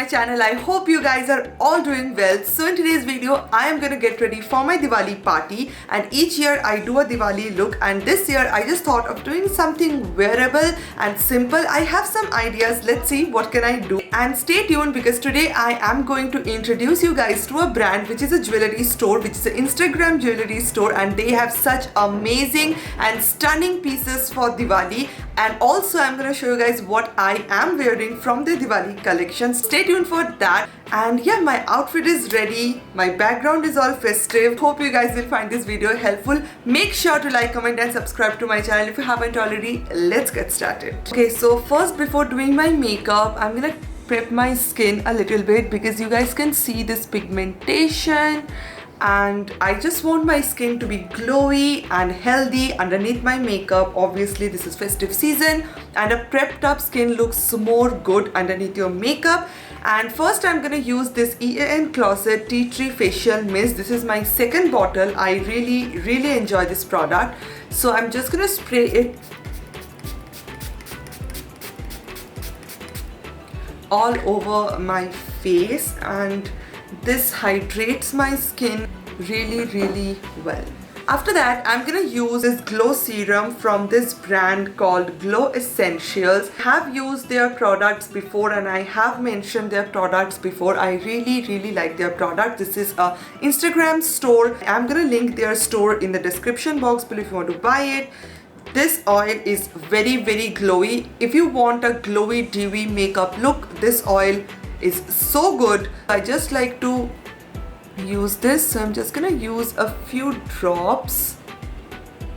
channel. I hope you guys are all doing well. So in today's video I am gonna get ready for my Diwali party, and each year I do a Diwali look, and this year I just thought of doing something wearable and simple. I have some ideas. Let's see what can I do, and stay tuned because today I am going to introduce you guys to a brand which is a jewelry store, which is an Instagram jewelry store, and they have such amazing and stunning pieces for Diwali. And also I'm going to show you guys what I am wearing from the Diwali collection. Stay tuned for that. And yeah, my outfit is ready. My background is all festive. Hope you guys will find this video helpful. Make sure to like, comment and subscribe to my channel if you haven't already. Let's get started. Okay, so first, before doing my makeup, I'm gonna prep my skin a little bit because you guys can see this pigmentation, and I just want my skin to be glowy and healthy underneath my makeup. Obviously this is festive season and a prepped up skin looks more good underneath your makeup. And first I'm gonna use this EAN Closet Tea Tree Facial Mist. This is my second bottle. I really enjoy this product, so I'm just gonna spray it all over my face, and this hydrates my skin really well. After that, I'm gonna use this glow serum from this brand called Glowessential. I have used their products before and I have mentioned their products before. I really like their product. This is a Instagram store. I'm gonna link their store in the description box below if you want to buy it. This oil is very glowy. If you want a glowy dewy makeup look, this oil is so good. I just like to use this, so I'm just gonna use a few drops.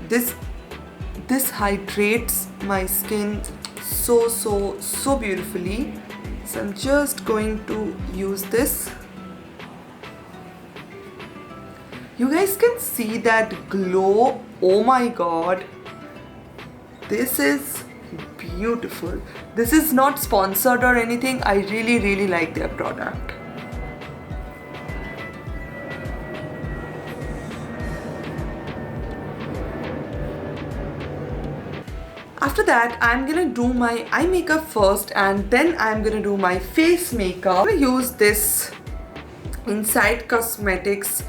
This hydrates my skin so beautifully, so I'm just going to use this. You guys can see that glow. Oh my god, this is beautiful. This is not sponsored or anything. I really like their product. After that, I'm gonna do my eye makeup first, and then I'm gonna do my face makeup. I'm gonna use this Inside Cosmetics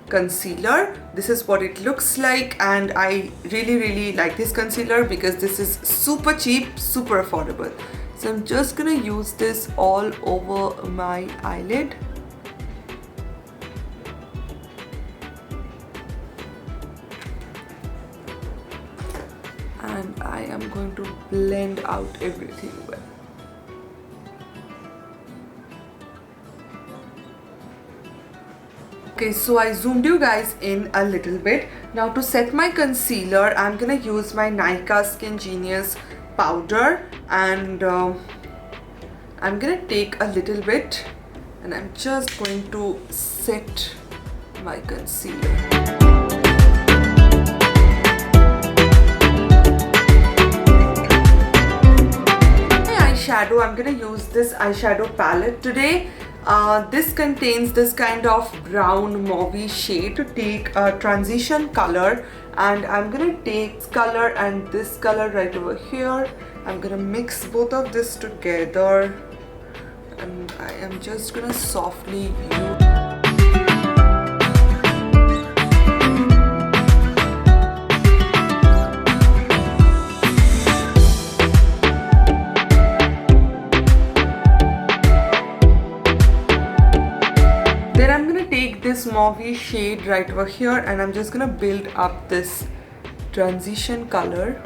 concealer. This is what it looks like, and I really like this concealer because this is super cheap, super affordable. So I'm just gonna use this all over my eyelid. And I am going to blend out everything well. Okay, so I zoomed you guys in a little bit. Now to set my concealer, I'm gonna use my Nykaa Skin Genius powder, and I'm gonna take a little bit and I'm just going to set my concealer. Eyeshadow, I'm gonna use this eyeshadow palette today. This contains this kind of brown mauvey shade to take a transition color, and I'm gonna take this color and this color right over here. I'm gonna mix both of this together, and I am just gonna softly use. Then I'm gonna take this mauvey shade right over here, and I'm just gonna build up this transition color.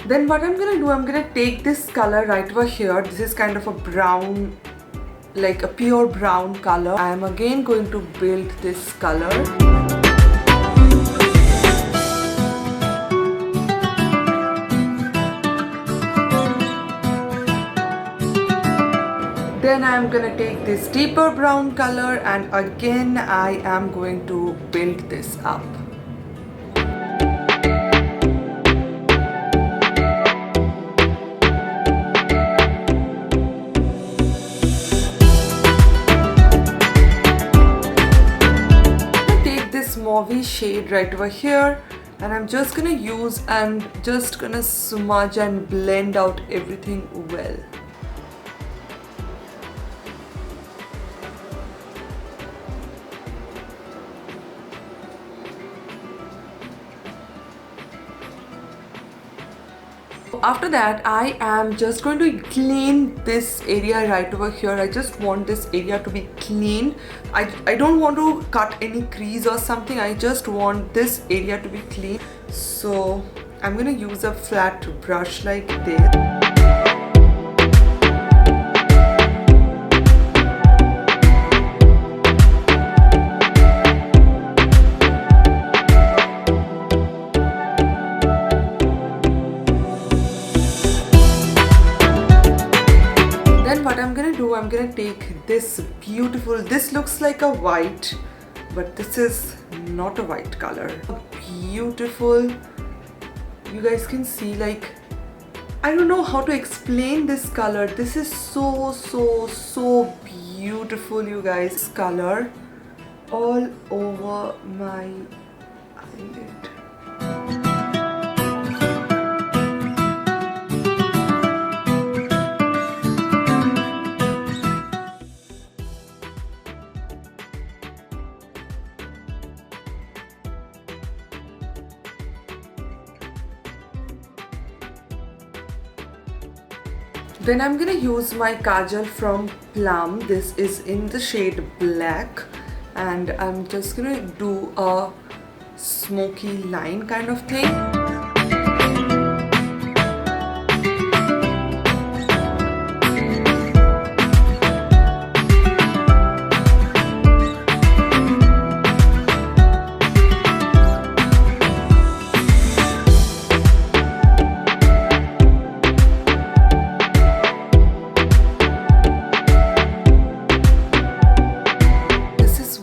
Then what I'm gonna do, I'm gonna take this color right over here. This is kind of a brown, like a pure brown color. I am again going to build this color. Then I am gonna take this deeper brown color, and again I am going to build this up. my shade right over here, and I'm just gonna use and just gonna smudge and blend out everything well. After that, I am just going to clean this area right over here. I just want this area to be clean. I don't want to cut any crease or something. I just want this area to be clean. So I'm going to use a flat brush like this. I'm gonna take this beautiful, this looks like a white, but this is not a white color. Beautiful, you guys can see, like, I don't know how to explain this color. This is so beautiful, you guys. This color all over my eyelid. Then I'm gonna use my kajal from Plum. This is in the shade black, and I'm just gonna do a smoky line kind of thing.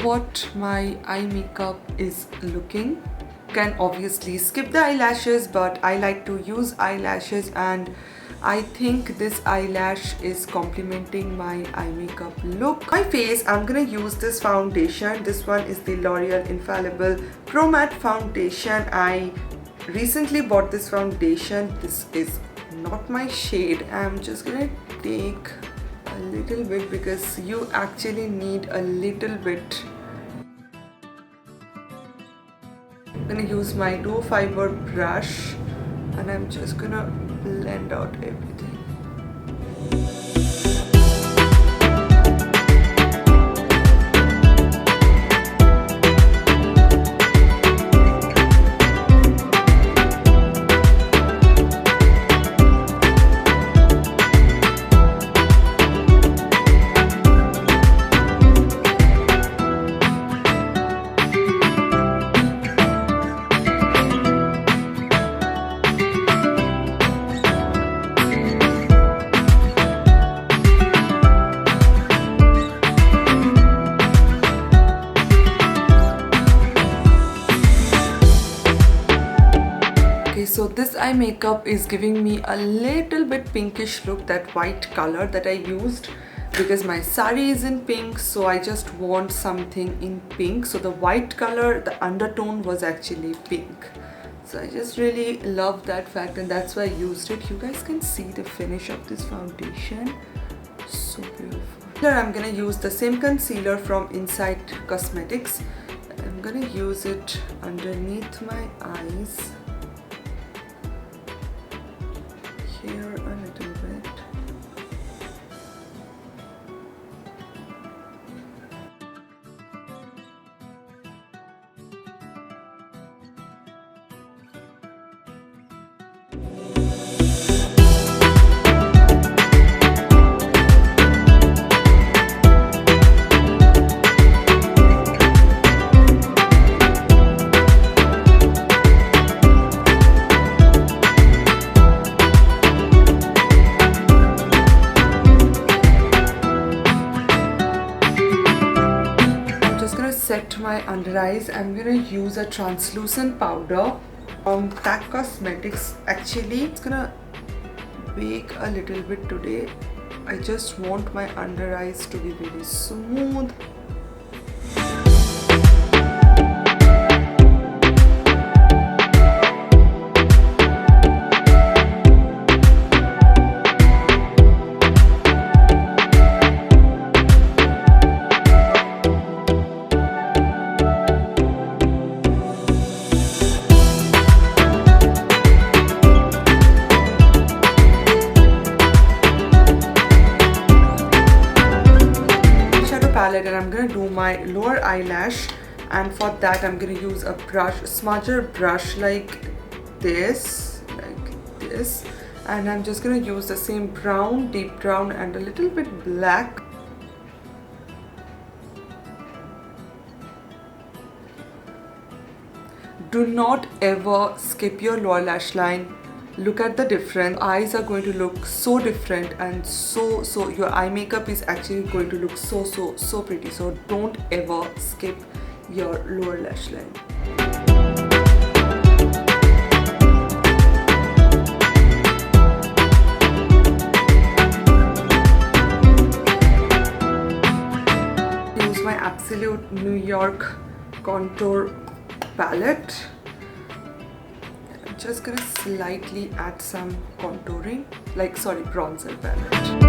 What my eye makeup is looking. You can obviously skip the eyelashes, but I like to use eyelashes, and I think this eyelash is complementing my eye makeup look. My face, I'm gonna use this foundation. This one is the L'Oreal Infallible Pro Matte Foundation. I recently bought this foundation. This is not my shade. I'm just gonna take a little bit because you actually need a little bit. I'm gonna use my duo fiber brush, and I'm just gonna blend out everything. So this eye makeup is giving me a little bit pinkish look, that white color that I used, because my sari is in pink, so I just want something in pink. So the white color, the undertone was actually pink. So I just really love that fact, and that's why I used it. You guys can see the finish of this foundation. So beautiful. Here I'm gonna use the same concealer from Inside Cosmetics. I'm gonna use it underneath my eyes. Here a little bit. Set my under eyes. I'm gonna use a translucent powder from MAC Cosmetics. Actually, it's gonna bake a little bit today. I just want my under eyes to be really smooth. palette and I'm gonna do my lower eyelash. And for that I'm gonna use a brush, smudger brush like this, and I'm just gonna use the same brown, deep brown and a little bit black. Do not ever skip your lower lash line. Look at the difference. Eyes are going to look so different, and so your eye makeup is actually going to look so pretty. So don't ever skip your lower lash line. Use my Absolute New York contour palette. I'm just gonna slightly add some contouring, bronzer palette.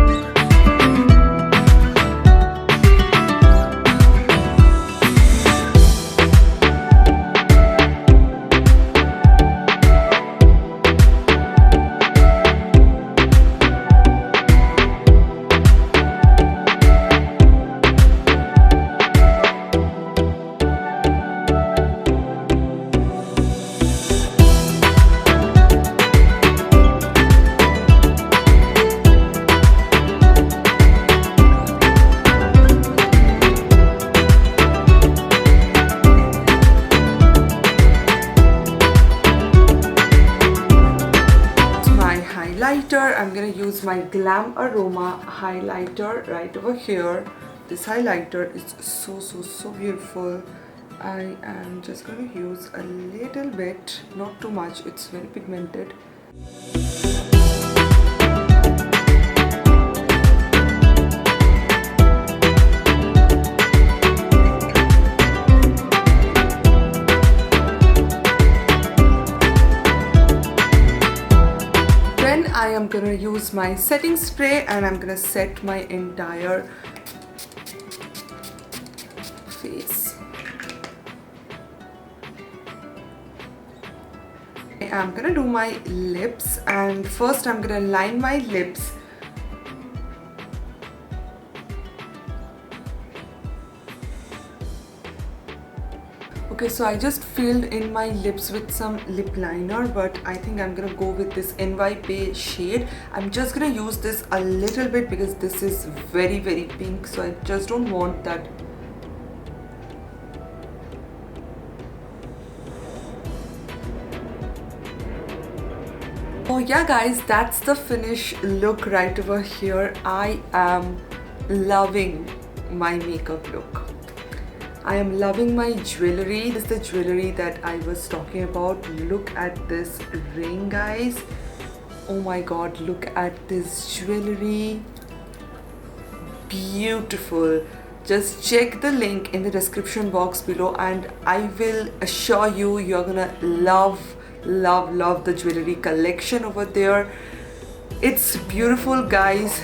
I'm gonna use my Glamaroma highlighter right over here. This highlighter is so beautiful. I am just gonna use a little bit, not too much, it's very pigmented. I am gonna use my setting spray and I'm gonna set my entire face. I'm gonna do my lips, and first I'm gonna line my lips. Okay, so I just filled in my lips with some lip liner, but I think I'm gonna go with this nybae shade. I'm just gonna use this a little bit because this is very pink, so I just don't want that. Oh yeah guys, that's the finished look right over here. I am loving my makeup look. I am loving my jewelry. This is the jewelry that I was talking about. Look at this ring, guys. Oh my god, look at this jewelry. Beautiful. Just check the link in the description box below and I will assure you, you're gonna love the jewelry collection over there. It's beautiful, guys.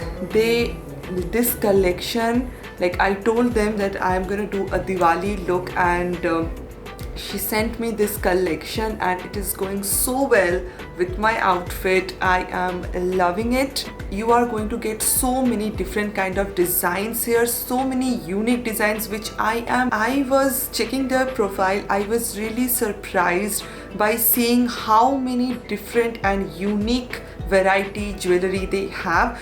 This collection, like I told them that I'm gonna do a Diwali look, and she sent me this collection and it is going so well with my outfit. I am loving it. You are going to get so many different kind of designs here, so many unique designs which I was checking their profile. I was really surprised by seeing how many different and unique variety jewelry they have.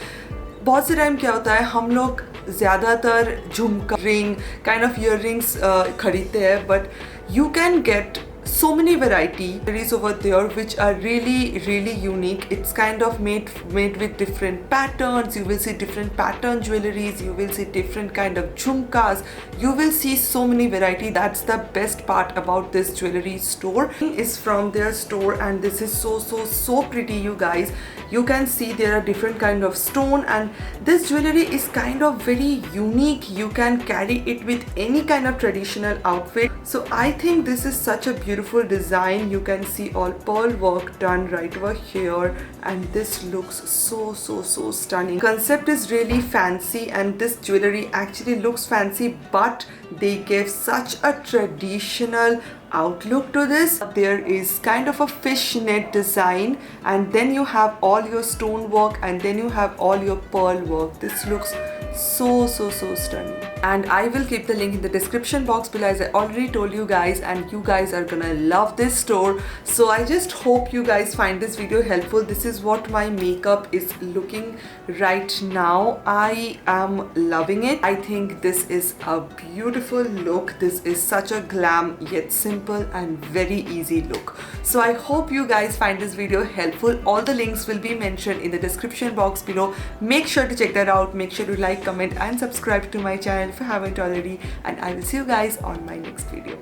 बहुत से time क्या होता है, हम लोग ज़्यादातर झुमका, ring kind of year rings खरीदते हैं, but you can get so many varieties over there which are really unique. It's kind of made with different patterns. You will see different pattern jewelries, you will see different kind of jhumkas, you will see so many variety. That's the best part about this jewelry store. Is from their store, and this is so pretty, you guys. You can see there are different kind of stone, and this jewelry is kind of very unique. You can carry it with any kind of traditional outfit. So I think this is such a beautiful design. You can see all pearl work done right over here, and this looks so stunning. Concept is really fancy, and this jewelry actually looks fancy, but they gave such a traditional outlook to this. There is kind of a fishnet design, and then you have all your stone work, and then you have all your pearl work. This looks so stunning. and I will keep the link in the description box below, as I already told you guys, and you guys are gonna love this store. So I just hope you guys find this video helpful. This is what my makeup is looking right now. I am loving it. I think this is a beautiful look. This is such a glam yet simple and very easy look. So I hope you guys find this video helpful. All the links will be mentioned in the description box below. Make sure to check that out. Make sure to like, comment and subscribe to my channel if you haven't already, and I will see you guys on my next video.